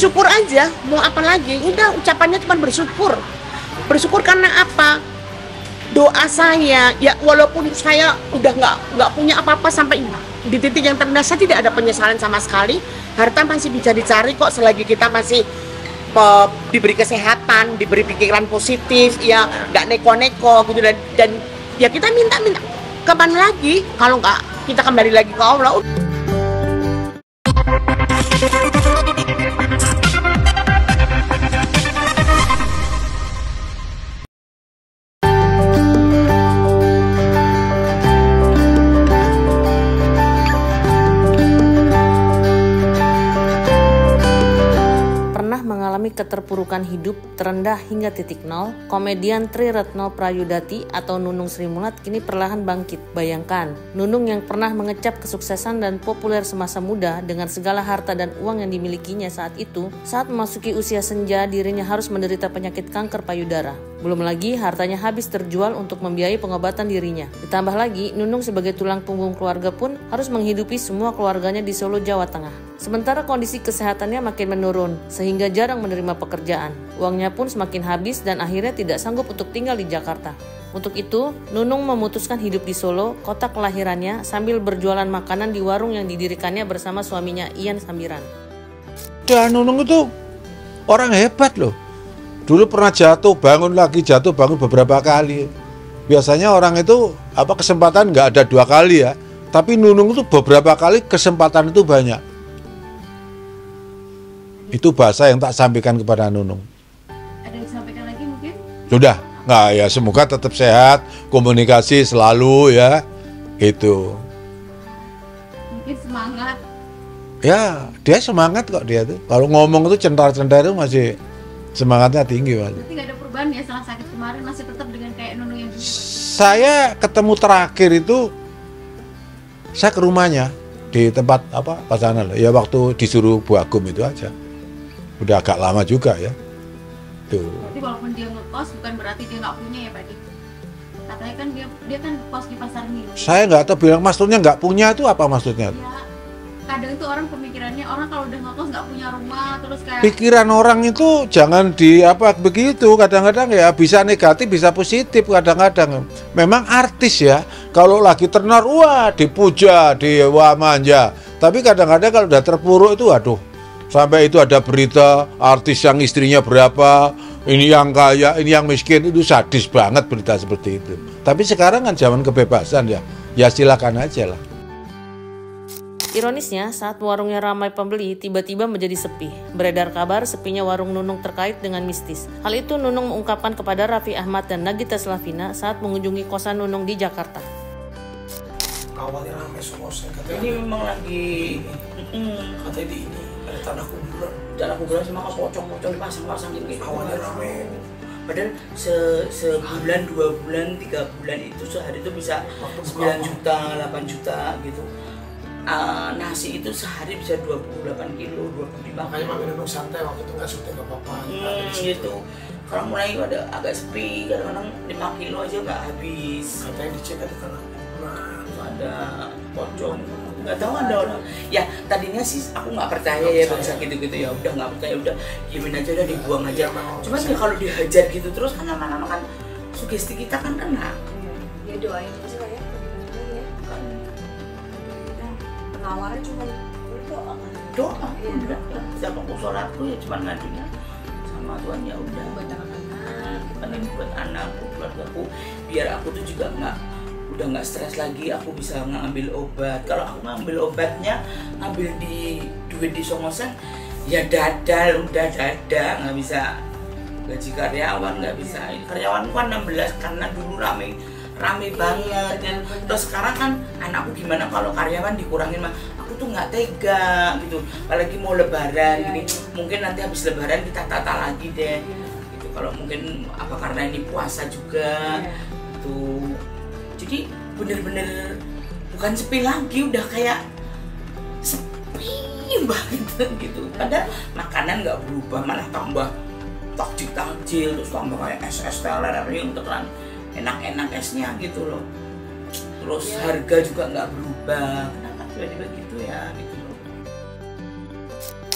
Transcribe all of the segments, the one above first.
bersyukur aja, mau apa lagi, udah ucapannya cuma bersyukur karena apa, doa saya ya, walaupun saya udah nggak punya apa-apa sampai di titik yang terendah, saya tidak ada penyesalan sama sekali. Harta masih bisa dicari kok selagi kita masih diberi kesehatan, diberi pikiran positif, ya nggak neko-neko gitu, dan ya kita minta kemana lagi kalau nggak kita kembali lagi ke Allah. Mengalami keterpurukan hidup terendah hingga titik nol, komedian Tri Retno Prayudati atau Nunung Sri Mulat kini perlahan bangkit. Bayangkan, Nunung yang pernah mengecap kesuksesan dan populer semasa muda dengan segala harta dan uang yang dimilikinya saat itu, saat memasuki usia senja dirinya harus menderita penyakit kanker payudara. Belum lagi hartanya habis terjual untuk membiayai pengobatan dirinya. Ditambah lagi, Nunung sebagai tulang punggung keluarga pun harus menghidupi semua keluarganya di Solo, Jawa Tengah. Sementara kondisi kesehatannya makin menurun, sehingga jarang menerima pekerjaan. Uangnya pun semakin habis dan akhirnya tidak sanggup untuk tinggal di Jakarta. Untuk itu, Nunung memutuskan hidup di Solo, kota kelahirannya, sambil berjualan makanan di warung yang didirikannya bersama suaminya Ian Sambiran. Ya, Nunung itu orang hebat loh. Dulu pernah jatuh, bangun lagi, jatuh, bangun beberapa kali. Biasanya orang itu kesempatan nggak ada 2 kali ya. Tapi Nunung itu beberapa kali kesempatan itu banyak. Itu bahasa yang tak sampaikan kepada Nunung. Ada yang disampaikan lagi mungkin? Sudah, nggak ya, semoga tetap sehat, komunikasi selalu ya, gitu. Mungkin semangat. Ya, dia semangat kok dia tuh. Kalau ngomong itu centar-centar itu masih semangatnya tinggi Mas. Berarti nggak ada perubahan ya setelah sakit kemarin, masih tetap dengan kayak Nunung yang dulu? Saya ketemu terakhir itu, saya ke rumahnya di tempat pasangan, ya waktu disuruh Bu Agum itu aja. Udah agak lama juga ya. Tuh. Berarti walaupun dia ngekos bukan berarti dia nggak punya ya Pak Dik? Katanya kan dia kan kos di Pasar Minggu. Saya nggak tahu bilang maksudnya nggak punya itu apa maksudnya. Ya, kadang itu orang pemikirannya, orang kalau udah ngekos nggak punya rumah terus kayak. Pikiran orang itu jangan begitu. Kadang-kadang ya bisa negatif bisa positif kadang-kadang. Memang artis ya, kalau lagi tenar wah dipuja, manja. Tapi kadang-kadang kalau udah terpuruk itu aduh. Sampai itu ada berita artis yang istrinya berapa, ini yang kaya, ini yang miskin, itu sadis banget berita seperti itu. Tapi sekarang kan zaman kebebasan ya silakan aja lah. Ironisnya, saat warungnya ramai pembeli, tiba-tiba menjadi sepi. Beredar kabar sepinya warung Nunung terkait dengan mistis. Hal itu Nunung mengungkapkan kepada Raffi Ahmad dan Nagita Slavina saat mengunjungi kosan Nunung di Jakarta. Awalnya ramai semua, katanya ini memang lagi katanya di ini ada tanah kuburan sama pocong dipasang-pasang gitu. Awalnya ramai. Padahal sebulan, 2 bulan, 3 bulan itu sehari itu bisa 9 juta, 8 juta gitu. Nasi itu sehari bisa 28 kilo, 25 Makanya kilo. Mami Nunung santai waktu itu nggak syuting apa-apa. Gitu. Kalau mulai ada agak sepi, kadang-kadang 5 kilo aja nggak habis. Katanya dicek ada tanah kuburan. Ada pocong, nggak tahu ada orang. Ya tadinya sih aku nggak percaya ya bangsa gitu-gitu, ya udah nggak percaya, udah diemin aja, udah dibuang aja. Cuman ya kalau dihajar gitu terus kan lama-lama kan sugesti kita kan kena. Ya doain aja lah ya, kan penawaran cuma doa kan. Doa, udah. Setiap aku sholatku ya cuma ngadunya sama Tuhan, ya udah. Buat anak-anak, Bukan buat anakku, keluargaku, biar aku tuh juga udah nggak stres lagi, aku bisa ngambil obat. Kalau aku ngambil obatnya, ngambil duit di Songosen, ya dadal, udah nggak bisa gaji karyawan, nggak bisa. Karyawan kan 16 karena dulu rame banget. Dan terus sekarang kan anakku gimana kalau karyawan dikurangin mah, aku tuh nggak tega gitu. Apalagi mau lebaran gini, mungkin nanti habis lebaran kita tata lagi deh. Gitu. Kalau mungkin karena ini puasa juga, tuh. Jadi bener-bener bukan sepi lagi, udah kayak sepi banget gitu. Padahal makanan nggak berubah, malah tambah takjil, terus tambah kayak es teler yang tekan enak-enak esnya gitu loh. Terus harga juga nggak berubah. Kenapa tiba-tiba gitu ya gitu loh.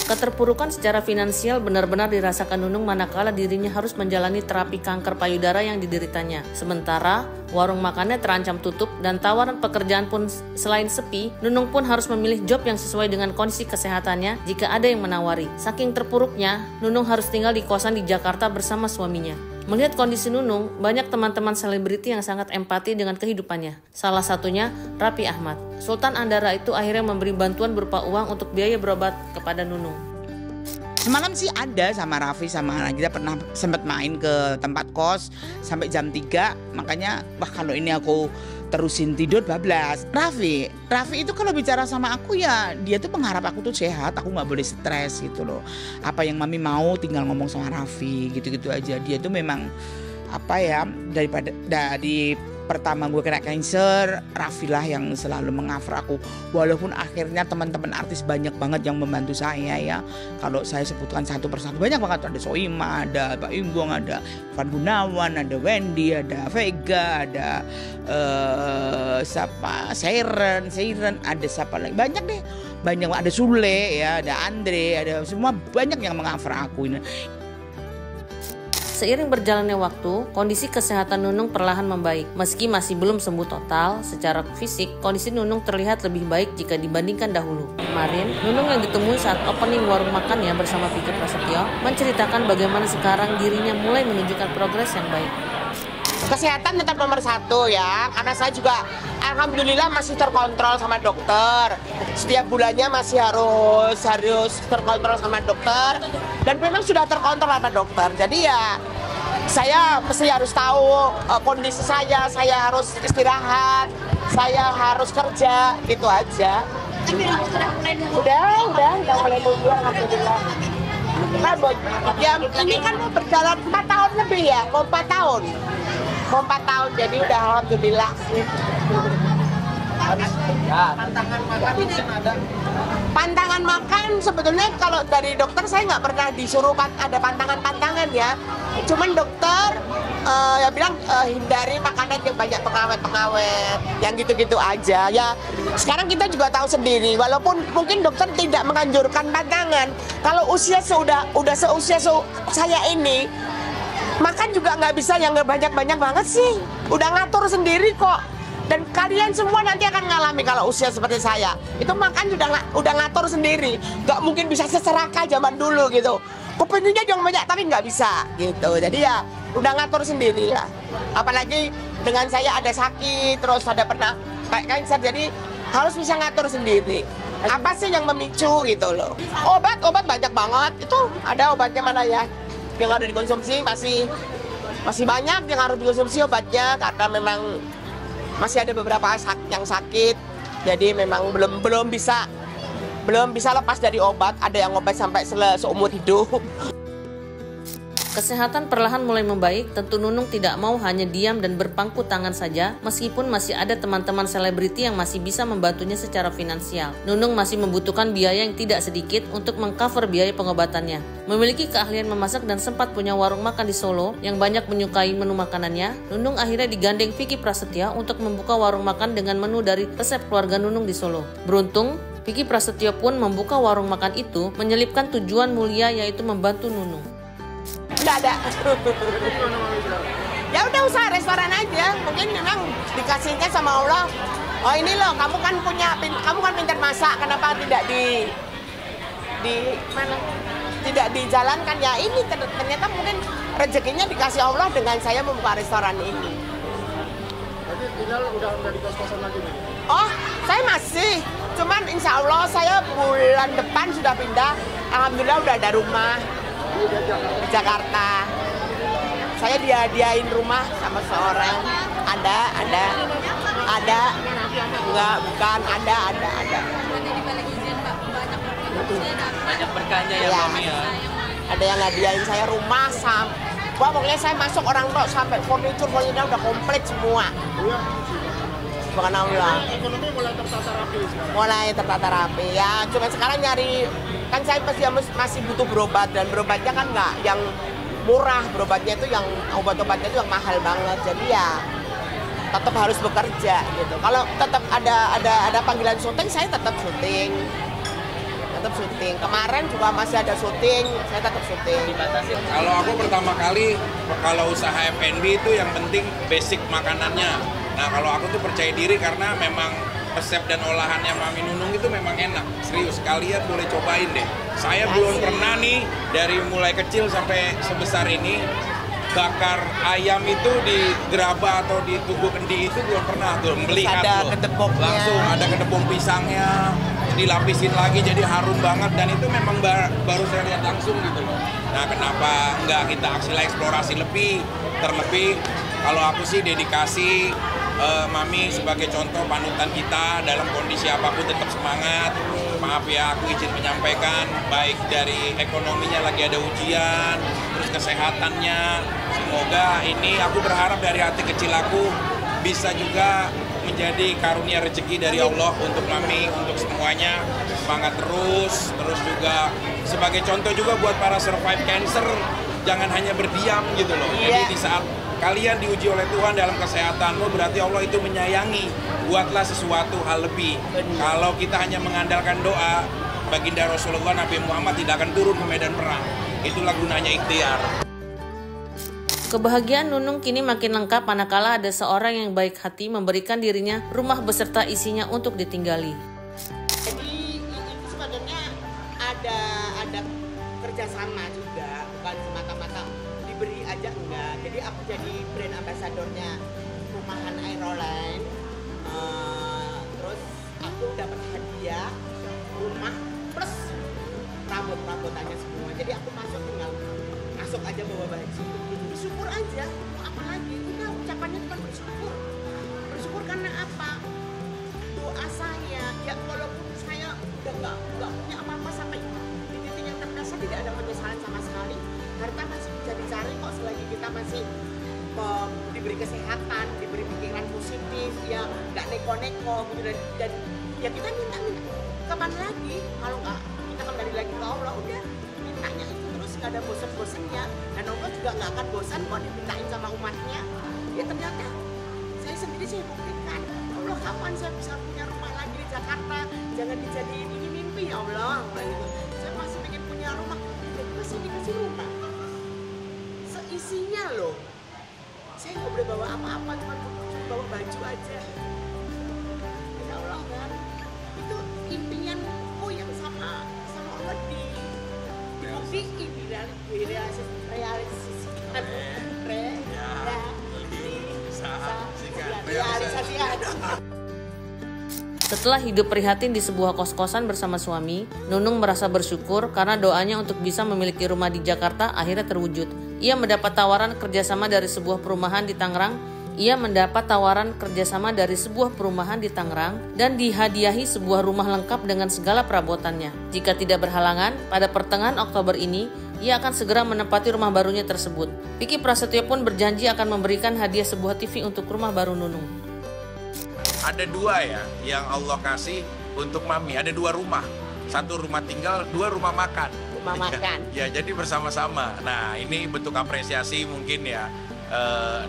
Keterpurukan secara finansial benar-benar dirasakan Nunung manakala dirinya harus menjalani terapi kanker payudara yang dideritanya. Sementara, warung makannya terancam tutup dan tawaran pekerjaan pun selain sepi, Nunung pun harus memilih job yang sesuai dengan kondisi kesehatannya jika ada yang menawari. Saking terpuruknya, Nunung harus tinggal di kosan di Jakarta bersama suaminya. Melihat kondisi Nunung, banyak teman-teman selebriti yang sangat empati dengan kehidupannya. Salah satunya Raffi Ahmad. Sultan Andara itu akhirnya memberi bantuan berupa uang untuk biaya berobat kepada Nunung. Semalam sih ada sama Raffi, sama kita pernah sempat main ke tempat kos sampai jam 3. Makanya wah kalau ini aku terusin tidur bablas. Raffi itu kalau bicara sama aku ya dia tuh mengharap aku tuh sehat, aku nggak boleh stres gitu loh. Apa yang mami mau tinggal ngomong sama Raffi gitu-gitu aja. Dia tuh memang apa ya, dari pertama gue kena cancer, Raffi lah yang selalu mengcover aku. Walaupun akhirnya teman-teman artis banyak banget yang membantu saya ya. Kalau saya sebutkan satu persatu banyak banget, ada Soima, ada Pak Imbong, ada Van Gunawan, ada Wendy, ada Vega, ada siapa Siren, ada siapa lagi, banyak deh, banyak, ada Sule ya, ada Andre, ada semua banyak yang mengcover aku ini. Seiring berjalannya waktu, kondisi kesehatan Nunung perlahan membaik. Meski masih belum sembuh total, secara fisik, kondisi Nunung terlihat lebih baik jika dibandingkan dahulu. Kemarin, Nunung yang ditemui saat opening warung makannya bersama Vicky Prasetyo menceritakan bagaimana sekarang dirinya mulai menunjukkan progres yang baik. Kesehatan tetap nomor 1 ya, karena saya juga alhamdulillah masih terkontrol sama dokter. Setiap bulannya masih harus terkontrol sama dokter, dan memang sudah terkontrol sama dokter. Jadi ya saya mesti harus tahu kondisi saya harus istirahat, saya harus kerja, gitu aja. Udah mulai nunggu alhamdulillah. Ya ini kan mau berjalan 4 tahun lebih ya, mau 4 tahun. Mau 4 tahun, jadi udah alhamdulillah sih. Pantangan makan sebetulnya kalau dari dokter saya nggak pernah disuruh ada pantangan ya. Cuman dokter ya bilang hindari makanan yang banyak pengawet, yang gitu-gitu aja. Ya sekarang kita juga tahu sendiri, walaupun mungkin dokter tidak menganjurkan pantangan. Kalau usia udah seusia saya ini, makan juga nggak bisa yang banyak-banyak banget sih. Udah ngatur sendiri kok. Dan kalian semua nanti akan ngalami kalau usia seperti saya. Itu makan udah ngatur sendiri. Nggak mungkin bisa seserakah zaman dulu gitu. Kepinginnya yang banyak tapi nggak bisa gitu. Jadi ya udah ngatur sendiri lah. Apalagi dengan saya ada sakit, terus ada pernah kayak cancer. Jadi harus bisa ngatur sendiri. Apa sih yang memicu gitu loh. Obat banyak banget. Itu ada obatnya mana ya? Yang harus dikonsumsi masih banyak yang harus dikonsumsi obatnya, karena memang masih ada beberapa yang sakit, jadi memang belum bisa lepas dari obat. Ada yang obat sampai seumur hidup. Kesehatan perlahan mulai membaik, tentu Nunung tidak mau hanya diam dan berpangku tangan saja, meskipun masih ada teman-teman selebriti yang masih bisa membantunya secara finansial. Nunung masih membutuhkan biaya yang tidak sedikit untuk mengcover biaya pengobatannya. Memiliki keahlian memasak dan sempat punya warung makan di Solo yang banyak menyukai menu makanannya, Nunung akhirnya digandeng Vicky Prasetyo untuk membuka warung makan dengan menu dari resep keluarga Nunung di Solo. Beruntung, Vicky Prasetyo pun membuka warung makan itu menyelipkan tujuan mulia, yaitu membantu Nunung. Nggak ada. Ya udah usaha restoran aja. Mungkin memang dikasihnya sama Allah. Oh ini loh, kamu kan pintar masak. Kenapa tidak tidak dijalankan? Ya ini ternyata mungkin rezekinya dikasih Allah dengan saya membuka restoran ini. Jadi tinggal udah di kos-kosan lagi nih? Oh, saya masih. Cuman insya Allah saya bulan depan sudah pindah. Alhamdulillah udah ada rumah di Jakarta. Saya dihadiahin rumah sama seorang. Ada. Enggak, bukan, ada. Banyak berkahnya ya, Mami ya. Ada yang hadiahin saya rumah pokoknya saya masuk orang tua sampai furniture-nya udah komplit semua. Subhanallah. Ekonomi mulai tertata rapi sekarang. Mulai tertata rapi ya. Cuma sekarang nyari, kan saya masih butuh berobat, dan berobatnya kan nggak yang murah, berobatnya itu yang obat-obatnya itu yang mahal banget. Jadi ya tetap harus bekerja gitu. Kalau tetap ada panggilan syuting, saya tetap syuting. tetap syuting. Kemarin juga masih ada syuting, saya tetap syuting. Kalau aku pertama kali, kalau usaha F&B itu yang penting basic makanannya. Nah kalau aku tuh percaya diri karena memang resep dan olahannya Mami Nunung itu memang enak. Serius, kalian boleh cobain deh. Saya belum pernah nih, dari mulai kecil sampai sebesar ini, bakar ayam itu di gerabah atau di tugu kendi itu belum pernah tuh melihat loh. Langsung ada kedepung pisangnya, dilapisin lagi jadi harum banget, dan itu memang baru saya lihat langsung gitu loh. Nah kenapa nggak kita eksplorasi lebih, terlebih kalau aku sih dedikasi Mami sebagai contoh panutan kita dalam kondisi apapun tetap semangat. Maaf ya, aku izin menyampaikan, baik dari ekonominya lagi ada ujian, terus kesehatannya. Semoga ini aku berharap dari hati kecil aku bisa juga menjadi karunia rezeki dari Allah untuk Mami, untuk semuanya. Semangat terus juga sebagai contoh juga buat para survive cancer, jangan hanya berdiam gitu loh. Jadi di saat kalian diuji oleh Tuhan dalam kesehatanmu, berarti Allah itu menyayangi. Buatlah sesuatu hal lebih. Kalau kita hanya mengandalkan doa, baginda Rasulullah Nabi Muhammad tidak akan turun ke medan perang. Itulah gunanya ikhtiar. Kebahagiaan Nunung kini makin lengkap manakala ada seorang yang baik hati memberikan dirinya rumah beserta isinya untuk ditinggali. Jadi itu sebenarnya ada kerjasama juga, bukan semata-mata diberi aja enggak. Jadi aku jadi brand ambassadornya Rumahan Aeroline. Terus aku dapat hadiah rumah plus rambut-rambutannya semua. Jadi aku masuk aja bawa baju. Bersyukur aja, mau apa lagi? Udah, ucapannya cuma bersyukur. Bersyukur karena apa? Doa saya, ya walaupun saya udah nggak punya apa-apa sampai di titik yang terendah, saya tidak ada penyesalan sama sekali. Harta masih bisa dicari kok selagi kita masih diberi kesehatan, diberi pikiran positif, ya nggak neko-neko gitu, dan ya kita minta kapan lagi, kalau nggak kita kembali lagi ke Allah, udah mintanya itu terus, nggak ada bosan-bosannya, dan Allah juga nggak akan bosan kok dimintain sama umatnya. Ya ternyata saya sendiri saya buktikan, Allah kapan saya bisa punya rumah lagi di Jakarta, jangan dijadiin ini mimpi ya Allah, gitu. Saya masih ingin punya rumah, masih dikasih rumah seisinya loh. Saya nggak boleh bawa apa-apa, cuma bawa baju aja. Ya Allah kan, itu impianku yang sama Allah dibuktiin, realisasikan. Setelah hidup prihatin di sebuah kos-kosan bersama suami, Nunung merasa bersyukur karena doanya untuk bisa memiliki rumah di Jakarta akhirnya terwujud. Ia mendapat tawaran kerjasama dari sebuah perumahan di Tangerang. Dan dihadiahi sebuah rumah lengkap dengan segala perabotannya. Jika tidak berhalangan, pada pertengahan Oktober ini, ia akan segera menempati rumah barunya tersebut. Vicky Prasetyo pun berjanji akan memberikan hadiah sebuah TV untuk rumah baru Nunung. Ada dua ya yang Allah kasih untuk Mami, ada dua rumah. Satu rumah tinggal, dua rumah makan. Rumah makan. Ya, jadi bersama-sama. Nah, ini bentuk apresiasi mungkin ya.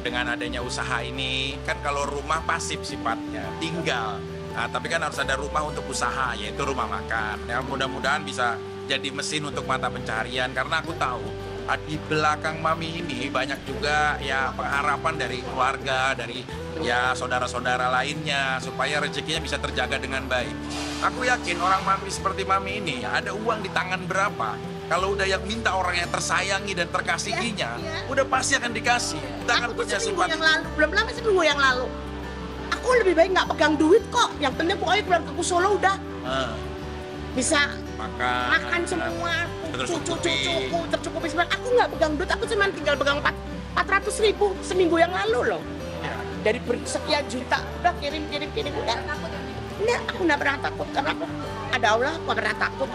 Dengan adanya usaha ini, kan kalau rumah pasif sifatnya, tinggal. Nah, tapi kan harus ada rumah untuk usaha, yaitu rumah makan. Ya, mudah-mudahan bisa jadi mesin untuk mata pencarian, karena aku tahu di belakang Mami ini banyak juga ya pengharapan dari keluarga, dari ya saudara-saudara lainnya, supaya rezekinya bisa terjaga dengan baik. Aku yakin orang Mami seperti Mami ini, ada uang di tangan berapa, kalau udah yang minta orang yang tersayangi dan terkasihinya, udah pasti akan dikasih. Jangan punya sifat yang lalu, belum lama seminggu yang lalu, aku lebih baik nggak pegang duit kok. Yang penting pokoknya keluargaku Solo udah bisa makan semua, cucu-cucuku tercukupi semua. Aku nggak pegang duit, aku cuma tinggal pegang 400.000 seminggu yang lalu loh. Dari sekian juta, udah kirim udah. Enggak, aku nggak pernah takut karena aku ada Allah, aku nggak pernah takut.